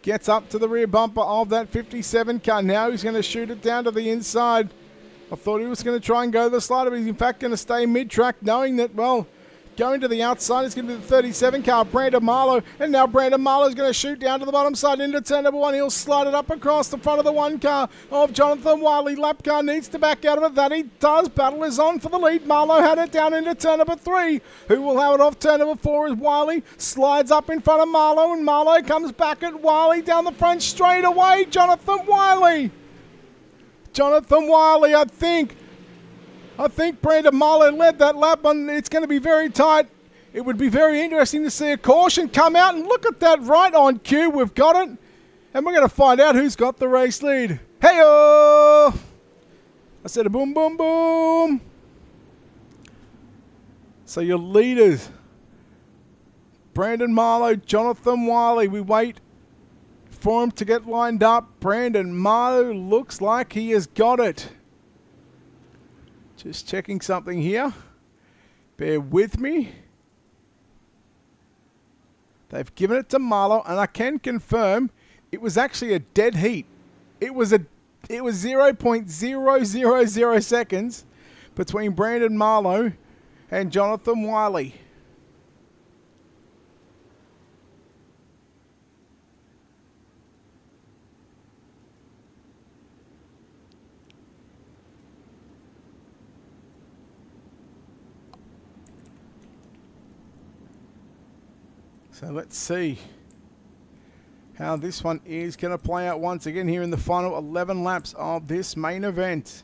Gets up to the rear bumper of that 57 car. Now he's going to shoot it down to the inside. I thought he was going to try and go the slider, but he's in fact going to stay mid-track, knowing that, well, going to the outside is going to be the 37 car, Brandon Marlowe. And now Brandon Marlowe is going to shoot down to the bottom side into turn number 1. He'll slide it up across the front of the 1 car of Jonathan Wiley. Lap car needs to back out of it. That he does. Battle is on for the lead. Marlowe had it down into turn number 3. Who will have it off turn number 4 is Wiley. Slides up in front of Marlowe, and Marlowe comes back at Wiley down the front straight away. Jonathan Wiley, I think Brandon Marlowe led that lap, and it's going to be very tight. It would be very interesting to see a caution come out, and look at that, right on cue. We've got it, and we're going to find out who's got the race lead. Hey-oh! I said a boom, boom, boom. So your leaders, Brandon Marlowe, Jonathan Wiley. We wait for him to get lined up. Brandon Marlowe looks like he has got it. Just checking something here. Bear with me. They've given it to Marlowe, and I can confirm it was actually a dead heat. It was 0.000 seconds between Brandon Marlowe and Jonathan Wiley. So let's see how this one is going to play out once again here in the final 11 laps of this main event.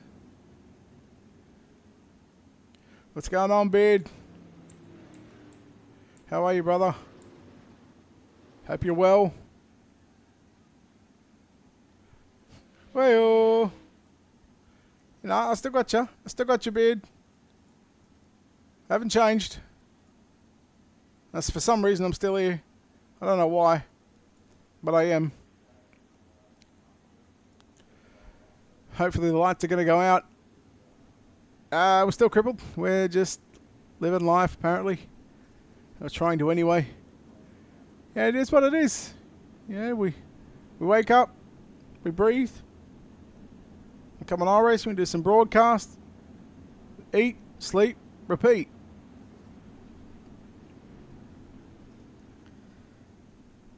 What's going on, Beard? How are you, brother? Hope you're well. Well, no, I still got you. I still got you, Beard. Haven't changed. That's for some reason I'm still here. I don't know why, but I am. Hopefully the lights are going to go out. We're still crippled. We're just living life, apparently. I was trying to anyway. Yeah, it is what it is. Yeah, we wake up, we breathe, we come on our race, we do some broadcast, eat, sleep, repeat.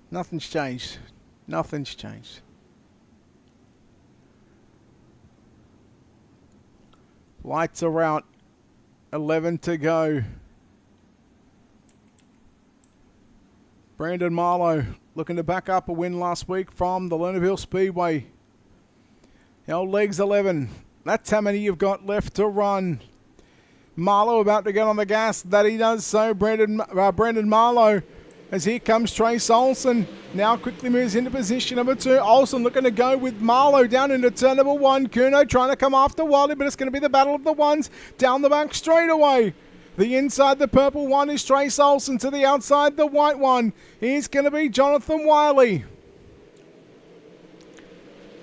Nothing's changed. Nothing's changed. Lights are out. 11 to go. Brandon Marlowe looking to back up a win last week from the Lernerville Speedway. The old legs 11. That's how many you've got left to run. Marlowe about to get on the gas. That he does so. Brandon Marlowe, as here comes Trace Olsen. Now quickly moves into position number 2. Olsen looking to go with Marlowe down into turn number 1. Kuno trying to come after Wiley, but it's going to be the battle of the ones down the back straightaway. The inside, the purple one is Trace Olsen. To the outside, the white one is going to be Jonathan Wiley.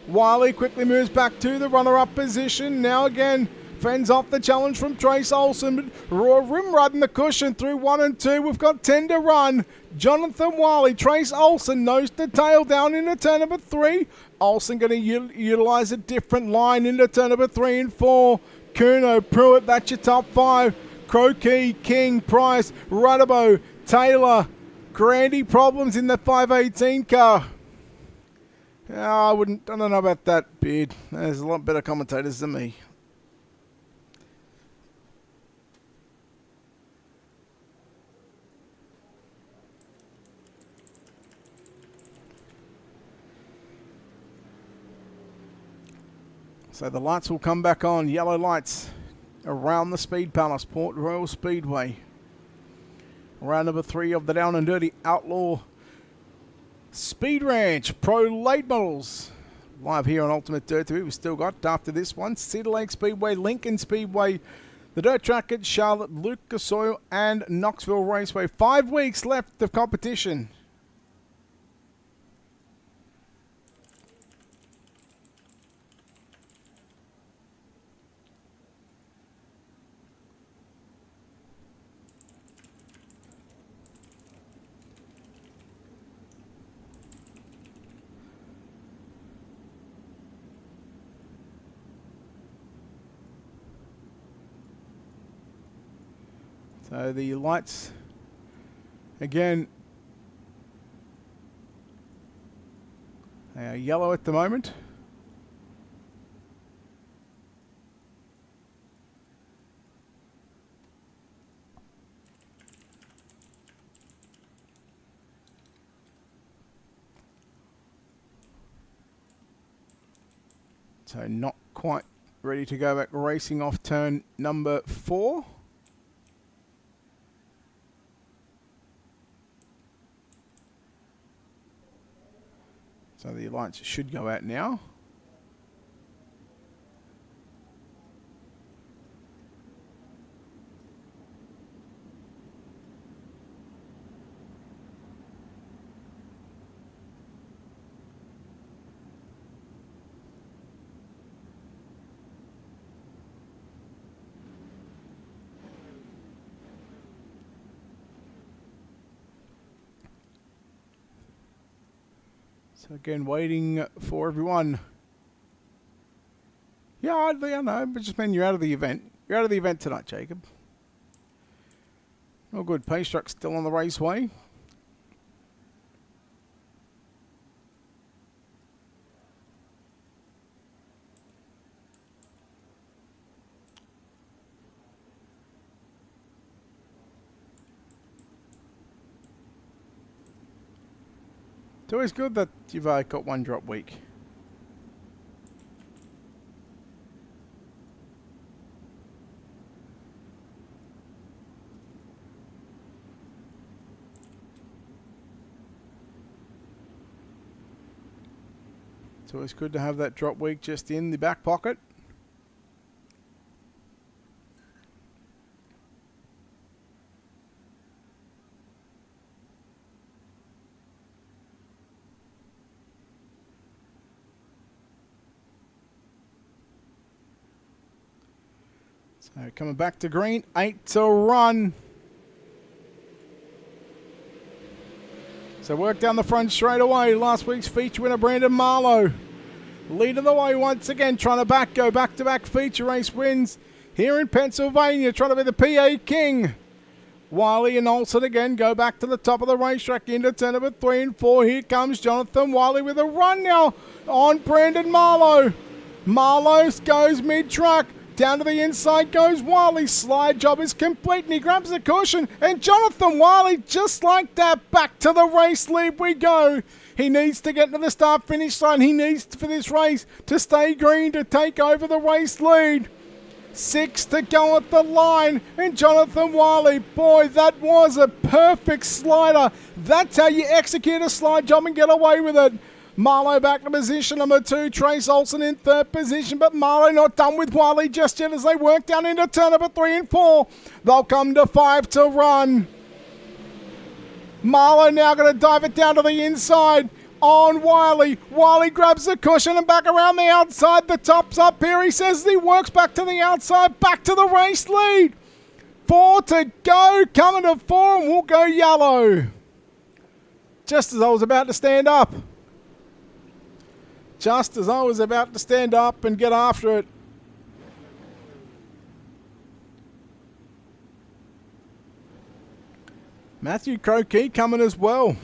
Wiley quickly moves back to the runner-up position. Now again, fends off the challenge from Trace Olsen. Raw rim riding the cushion through 1 and 2. We've got 10 to run. Jonathan Wiley, Trace Olsen, nose to tail down into turn number 3. Olsen going to utilise a different line into turn number 3 and 4. Kuno, Pruitt, that's your top 5. Croquis, King, Price, Rudabo, Taylor, Grandy, problems in the 518 car. I don't know about that, Beard. There's a lot better commentators than me. So the lights will come back on. Yellow lights around the Speed Palace, Port Royal Speedway. Round number 3 of the Down and Dirty Outlaw Speed Ranch Pro Late Models. Live here on Ultimate Dirt TV. We've still got, after this one, Cedar Lake Speedway, Lincoln Speedway, the Dirt Track at Charlotte, Lucas Oil, and Knoxville Raceway. 5 weeks left of competition. So the lights, again, they are yellow at the moment. So not quite ready to go back racing off turn number 4. So the lights should go out now. So again, waiting for everyone. Yeah, I know, but just mean you're out of the event. You're out of the event tonight, Jacob. Oh, good. Pace truck's still on the raceway. It's always good that you've got one drop week. It's always good to have that drop week just in the back pocket. So coming back to green, 8 to run. So work down the front straight away. Last week's feature winner, Brandon Marlowe. Leading the way once again, trying to go back-to-back feature race wins here in Pennsylvania, trying to be the PA King. Wiley and Olsen again go back to the top of the racetrack into turn number 3 and 4. Here comes Jonathan Wiley with a run now on Brandon Marlowe. Marlowe goes mid-truck. Down to the inside goes Wiley. Slide job is complete and he grabs the cushion. And Jonathan Wiley, just like that, back to the race lead we go. He needs to get to the start-finish line. He needs for this race to stay green to take over the race lead. 6 to go at the line. And Jonathan Wiley, boy, that was a perfect slider. That's how you execute a slide job and get away with it. Marlowe back to position number 2. Trace Olsen in 3rd position, but Marlowe not done with Wiley just yet as they work down into turn number 3 and 4. They'll come to 5 to run. Marlowe now going to dive it down to the inside on Wiley. Wiley grabs the cushion and back around the outside. The top's up here. He says he works back to the outside, back to the race lead. 4 to go, coming to 4 and we'll go yellow. Just as I was about to stand up. Just as I was about to stand up and get after it. Matthew Croquet coming as well.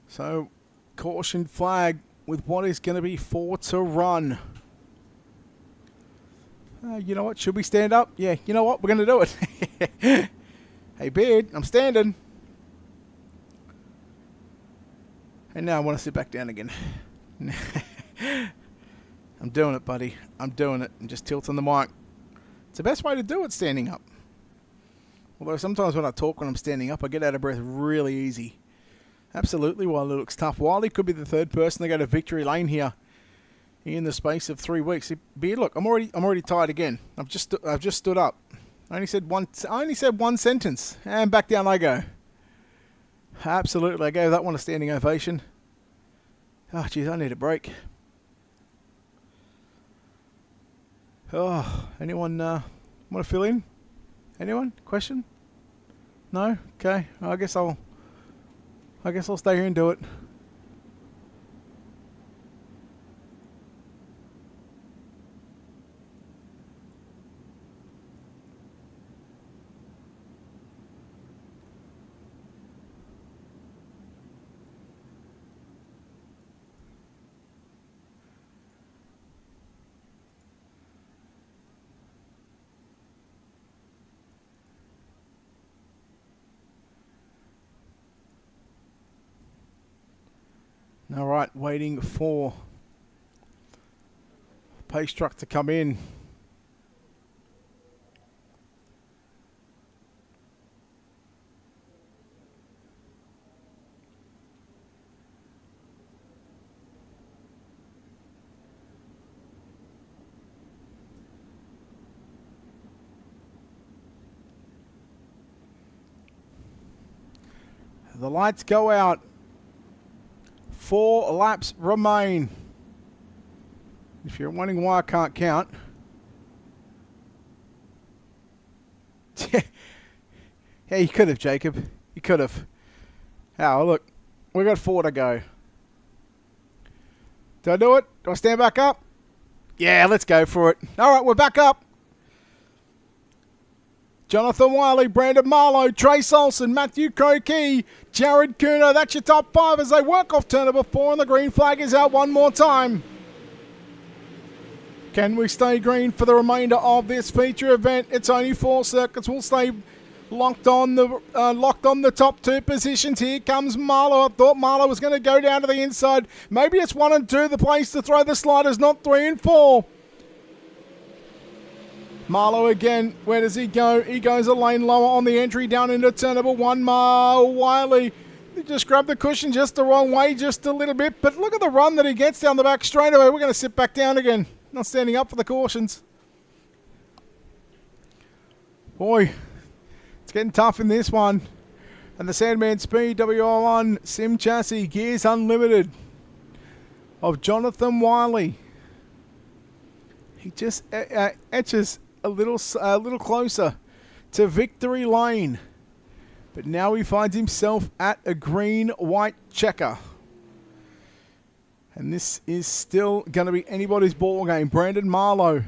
So, caution flag with what is going to be 4 to run. You know what? Should we stand up? Yeah, you know what? We're going to do it. Hey, Beard, I'm standing. And now I want to sit back down again. I'm doing it, buddy. I'm doing it. I'm just tilting the mic. It's the best way to do it, standing up. Although sometimes when I talk when I'm standing up, I get out of breath really easy. Absolutely, Wiley looks tough. Wiley could be the 3rd person to go to victory lane here in the space of 3 weeks. Beard, look, I'm already tired again. I've just stood up. I only said one sentence, and back down I go. Absolutely, I gave that one a standing ovation. Oh, geez, I need a break. Oh, anyone want to fill in? Anyone? Question? No? Okay, I guess I'll stay here and do it. All right, waiting for pace truck to come in. The lights go out. 4 laps remain. If you're wondering why I can't count. Yeah, you could have, Jacob. You could have. Oh, look. We got 4 to go. Do I do it? Do I stand back up? Yeah, let's go for it. All right, we're back up. Jonathan Wiley, Brandon Marlowe, Trace Olsen, Matthew Croquet, Jared Kuno. That's your top 5 as they work off turn number 4 and the green flag is out one more time. Can we stay green for the remainder of this feature event? It's only 4 circuits. We'll stay locked on the top 2 positions. Here comes Marlowe. I thought Marlowe was going to go down to the inside. Maybe it's 1 and 2, the place to throw the sliders, not 3 and 4. Marlowe again, where does he go? He goes a lane lower on the entry down into turn number 1. Wiley, he just grabbed the cushion just the wrong way, just a little bit. But look at the run that he gets down the back straight away. We're going to sit back down again. Not standing up for the cautions. Boy, it's getting tough in this one. And the Sandman Speed WR1 Sim Chassis Gears Unlimited of Jonathan Wiley. He just etches a little closer to victory lane. But now he finds himself at a green-white checker. And this is still going to be anybody's ball game. Brandon Marlowe.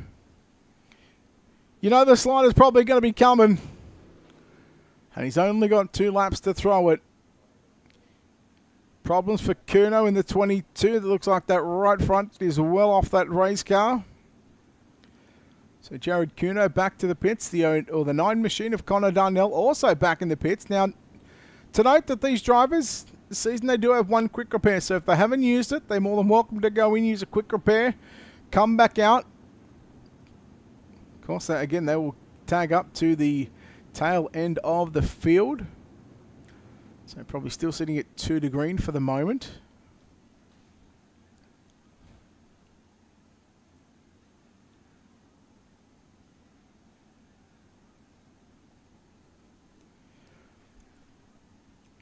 You know the slider's probably going to be coming. And he's only got 2 laps to throw it. Problems for Kuno in the 22. It looks like that right front is well off that race car. So Jared Kuno back to the pits. The 9 machine of Connor Darnell also back in the pits. Now, to note that these drivers this season, they do have 1 quick repair. So if they haven't used it, they're more than welcome to go in, use a quick repair, come back out. Of course, again, they will tag up to the tail end of the field. So probably still sitting at 2 to green for the moment.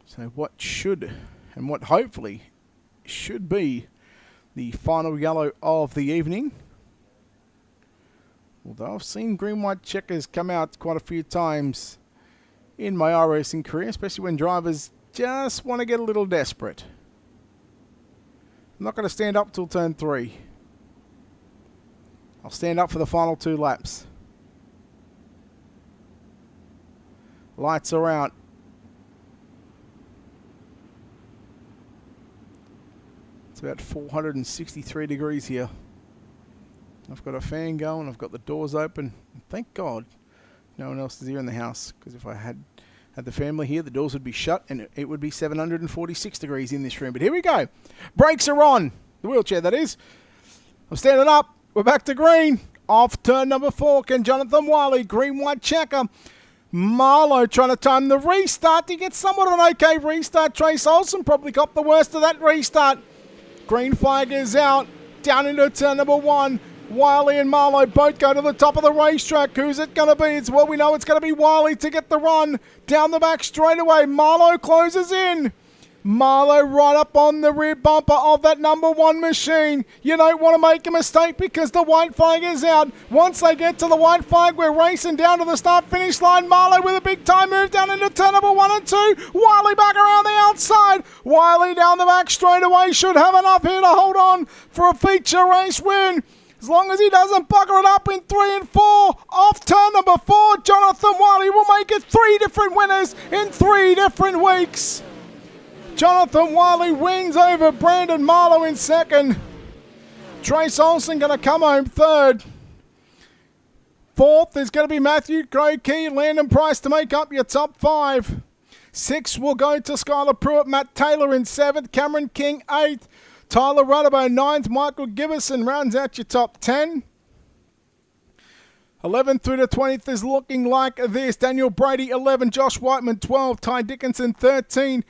So what should, and what hopefully should be the final yellow of the evening. Although I've seen green-white checkers come out quite a few times in my iRacing career, especially when drivers just want to get a little desperate. I'm not going to stand up till turn 3. I'll stand up for the final 2 laps. Lights are out. It's about 463 degrees here. I've got a fan going, I've got the doors open. Thank God no one else is here in the house, because if I had the family here, the doors would be shut and it would be 746 degrees in this room. But here we go. Brakes are on. The wheelchair, that is. I'm standing up. We're back to green. Off turn number 4. Can Jonathan Wiley, green-white checker. Marlowe trying to time the restart. He gets somewhat of an okay restart. Trace Olsen probably got the worst of that restart. Green flag is out. Down into turn number 1. Wiley and Marlowe both go to the top of the racetrack. Who's it going to be? It's well, we know it's going to be Wiley to get the run. Down the back straightaway. Marlowe closes in. Marlowe right up on the rear bumper of that number 1 machine. You don't want to make a mistake because the white flag is out. Once they get to the white flag, we're racing down to the start-finish line. Marlowe with a big time move down into turn number 1 and 2. Wiley back around the outside. Wiley down the back straightaway should have enough here to hold on for a feature race win. As long as he doesn't bugger it up in 3 and 4. Off turn number 4, Jonathan Wiley will make it 3 different winners in 3 different weeks. Jonathan Wiley wins over Brandon Marlowe in 2nd. Trace Olsen going to come home 3rd. 4th is going to be Matthew Crokey, Landon Price to make up your top 5. 6th will go to Skylar Pruitt, Matt Taylor in 7th, Cameron King 8th. Tyler Rudderbo 9th, Michael Gibbison rounds out your top 10. 11th through to 20th is looking like this. Daniel Brady 11, Josh Whiteman 12, Ty Dickinson 13,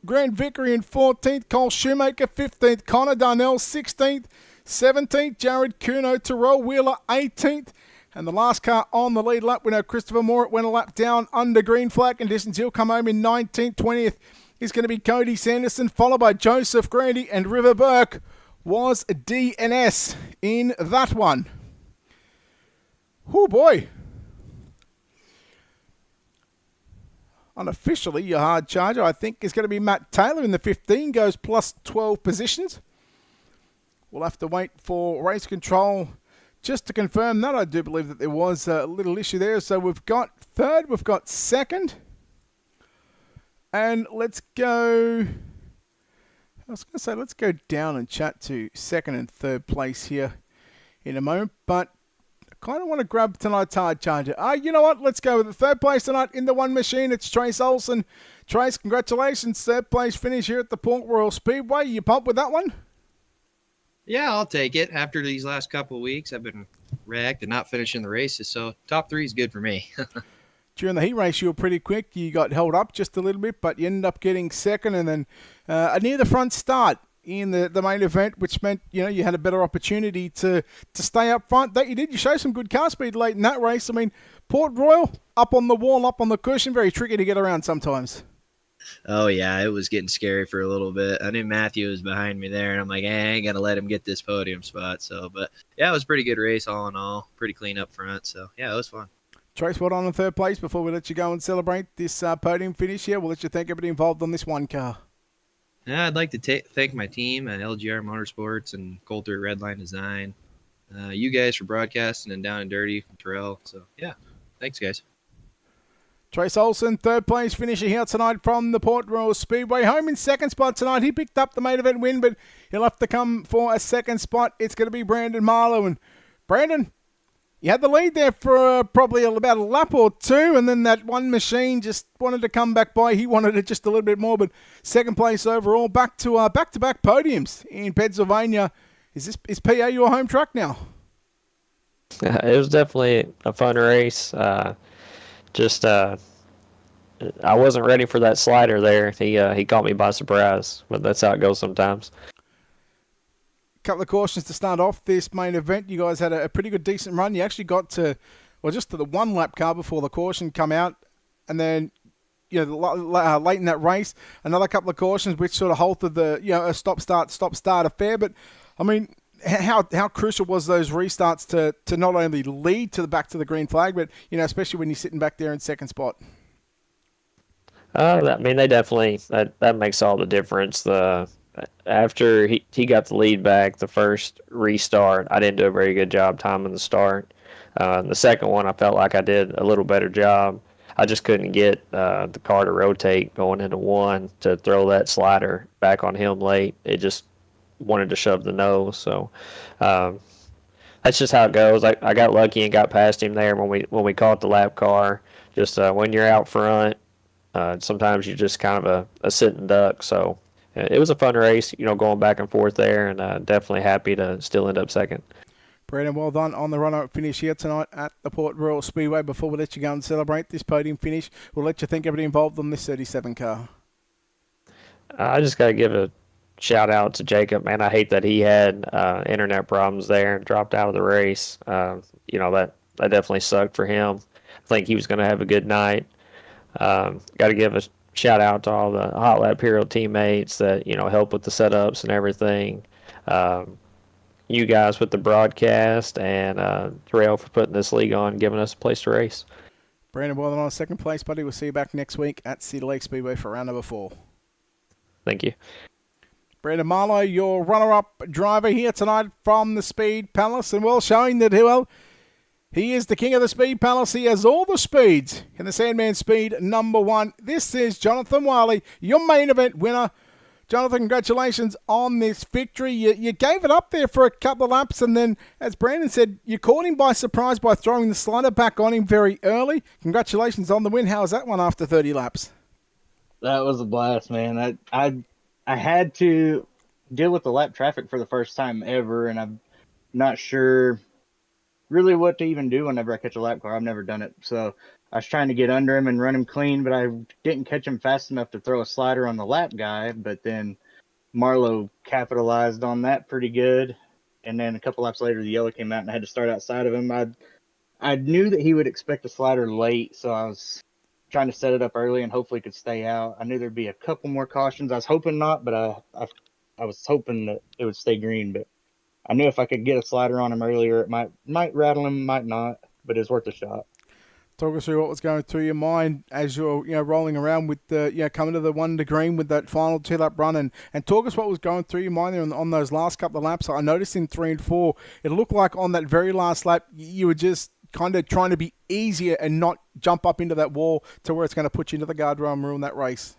Grant Vickery in 14th, Cole Shoemaker 15th, Connor Darnell 16th, 17th, Jared Kuno, Terrell Wheeler 18th. And the last car on the lead lap winner, Christopher Moore, went a lap down under green flag conditions. He'll come home in 19th, 20th. Is going to be Cody Sanderson, followed by Joseph Grandy, and River Burke was DNS in that one. Oh boy. Unofficially, your hard charger, I think, is going to be Matt Taylor in the 15, goes plus 12 positions. We'll have to wait for race control just to confirm that. I do believe that there was a little issue there. So we've got 3rd, we've got 2nd. And let's go, I was going to say, let's go down and chat to 2nd and 3rd place here in a moment. But I kind of want to grab tonight's hard charger. You know what? Let's go with the 3rd place tonight in the 1 machine. It's Trace Olsen. Trace, congratulations. 3rd place finish here at the Port Royal Speedway. You pumped with that one? Yeah, I'll take it. After these last couple of weeks, I've been wrecked and not finishing the races. So top 3 is good for me. During the heat race, you were pretty quick. You got held up just a little bit, but you ended up getting 2nd and then a near the front start in the main event, which meant you had a better opportunity to stay up front. That you did. You showed some good car speed late in that race. I mean, Port Royal, up on the wall, up on the cushion, very tricky to get around sometimes. Oh, yeah, it was getting scary for a little bit. I knew Matthew was behind me there, and I'm like, I ain't going to let him get this podium spot. But, yeah, it was a pretty good race all in all. Pretty clean up front. So, yeah, it was fun. Trace, well done in third place. Before we let you go and celebrate this podium finish here, we'll let you thank everybody involved on this one car. Yeah, I'd like to thank my team at LGR Motorsports and Coulter Redline Design. You guys for broadcasting and Down and Dirty from Terrell. So, yeah, thanks, guys. Trace Olsen, third place finisher here tonight from the Port Royal Speedway. Home in second spot tonight. He picked up the main event win, but he'll have to come for a second spot. It's going to be Brandon Marlowe. And Brandon, you had the lead there for probably about a lap or two, and then that one machine just wanted to come back by. He wanted it just a little bit more, but second place overall. Back to back-to-back podiums in Pennsylvania. Is PA your home track now? It was definitely a fun race. I wasn't ready for that slider there. He caught me by surprise, but that's how it goes sometimes. Couple of cautions to start off this main event. You guys had a pretty good, decent run. You actually got just to the one lap car before the caution come out, and then late in that race, another couple of cautions which sort of halted the a stop start affair. But I mean, how crucial was those restarts to not only lead to the back to the green flag, but especially when you're sitting back there in second spot. They definitely that makes all the difference. After he got the lead back, the first restart, I didn't do a very good job timing the start. The second one, I felt like I did a little better job. I just couldn't get the car to rotate going into one to throw that slider back on him late. It just wanted to shove the nose. So that's just how it goes. I got lucky and got past him there when we caught the lap car. Just when you're out front, sometimes you're just kind of a sitting duck. So it was a fun race, going back and forth there, and definitely happy to still end up second. Brandon, well done on the run-up finish here tonight at the Port Royal Speedway. Before we let you go and celebrate this podium finish, we'll let you thank everybody involved on this 37 car. I just got to give a shout-out to Jacob. Man, I hate that he had internet problems there and dropped out of the race. That definitely sucked for him. I think he was going to have a good night. Got to give a shout-out to all the Hot Lap Hero teammates that, help with the setups and everything. You guys with the broadcast, and Terrell for putting this league on and giving us a place to race. Brandon, well done on second place, buddy. We'll see you back next week at Cedar Lake Speedway for round number 4. Thank you. Brandon Marlowe, your runner-up driver here tonight from the Speed Palace, and showing that he is the king of the Speed Palace. He has all the speeds in the Sandman Speed number 1. This is Jonathan Wiley, your main event winner. Jonathan, congratulations on this victory. You gave it up there for a couple of laps, and then, as Brandon said, you caught him by surprise by throwing the slider back on him very early. Congratulations on the win. How was that one after 30 laps? That was a blast, man. I had to deal with the lap traffic for the first time ever, and I'm not sure really what to even do whenever I catch a lap car. I've never done it, so I was trying to get under him and run him clean, but I didn't catch him fast enough to throw a slider on the lap guy. But then Marlowe capitalized on that pretty good, and then a couple laps later, the yellow came out, and I had to start outside of him. I knew that he would expect a slider late, so I was trying to set it up early and hopefully could stay out. I knew there'd be a couple more cautions. I was hoping not, but I was hoping that it would stay green. But I knew if I could get a slider on him earlier, it might rattle him, might not, but it's worth a shot. Talk us through what was going through your mind as you're rolling around with the coming to the 1 to green with that final 2-lap run, and talk us what was going through your mind there on those last couple of laps. I noticed in 3 and 4, it looked like on that very last lap you were just kind of trying to be easier and not jump up into that wall to where it's going to put you into the guardrail and ruin that race.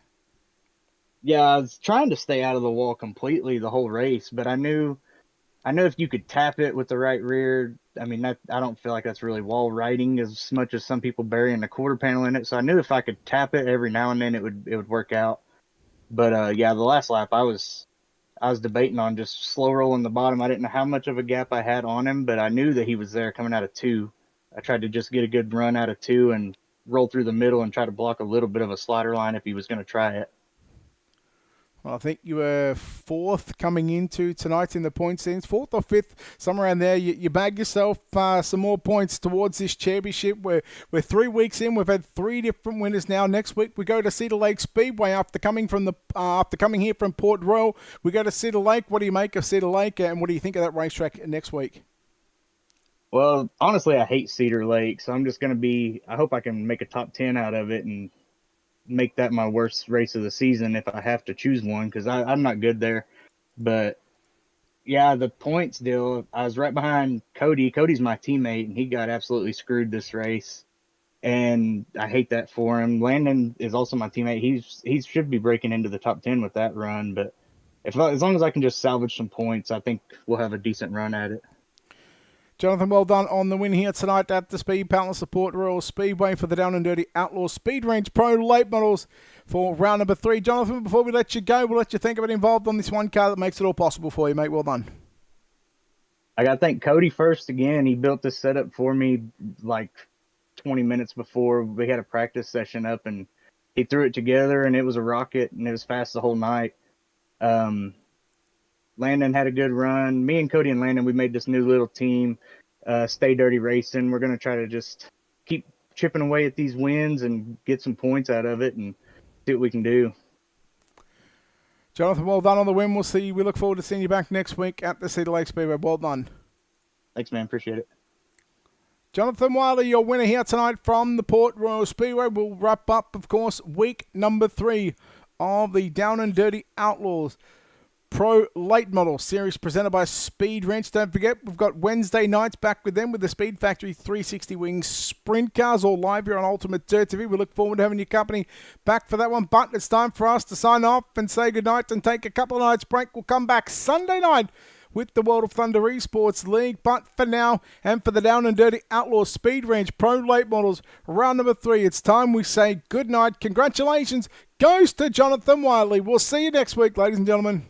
Yeah, I was trying to stay out of the wall completely the whole race, but I knew if you could tap it with the right rear, I don't feel like that's really wall riding as much as some people burying the quarter panel in it. So I knew if I could tap it every now and then, it would work out. But the last lap, I was debating on just slow rolling the bottom. I didn't know how much of a gap I had on him, but I knew that he was there coming out of 2. I tried to just get a good run out of 2 and roll through the middle and try to block a little bit of a slider line if he was going to try it. Well, I think you were 4th coming into tonight in the points standings, 4th or 5th, somewhere around there. You bag yourself some more points towards this championship. We're 3 weeks in. We've had 3 different winners now. Next week we go to Cedar Lake Speedway after coming here from Port Royal. We go to Cedar Lake. What do you make of Cedar Lake, and what do you think of that racetrack next week? Well, honestly, I hate Cedar Lake, so I'm just going to be. I hope I can make a top 10 out of it and make that my worst race of the season if I have to choose one, because I'm not good there. But yeah, the points deal, I was right behind Cody. Cody's my teammate, and he got absolutely screwed this race. And I hate that for him. Landon is also my teammate. He should be breaking into the top 10 with that run, but as long as I can just salvage some points, I think we'll have a decent run at it. Jonathan, well done on the win here tonight at the Speed Palace of Port Royal Speedway for the Down and Dirty Outlaws Speed Range Pro late models for round number 3. Jonathan, before we let you go, we'll let you think of it involved on this one car that makes it all possible for you, mate. Well done. I got to thank Cody first again. He built this setup for me like 20 minutes before we had a practice session up, and he threw it together, and it was a rocket, and it was fast the whole night. Landon had a good run. Me and Cody and Landon, we made this new little team, Stay Dirty Racing. We're going to try to just keep chipping away at these wins and get some points out of it and see what we can do. Jonathan, well done on the win. We'll see. We look forward to seeing you back next week at the Cedar Lake Speedway. Well done. Thanks, man. Appreciate it. Jonathan Wiley, your winner here tonight from the Port Royal Speedway. We'll wrap up, of course, week number 3 of the Down and Dirty Outlaws Pro Late Model Series presented by Speed Ranch. Don't forget, we've got Wednesday nights back with them with the Speed Factory 360 Wings Sprint Cars, all live here on Ultimate Dirt TV. We look forward to having your company back for that one. But it's time for us to sign off and say goodnight and take a couple of nights break. We'll come back Sunday night with the World of Thunder Esports League. But for now, and for the Down and Dirty Outlaws Speed Range Pro Late Models round number 3, it's time we say goodnight. Congratulations goes to Jonathan Wiley. We'll see you next week, ladies and gentlemen.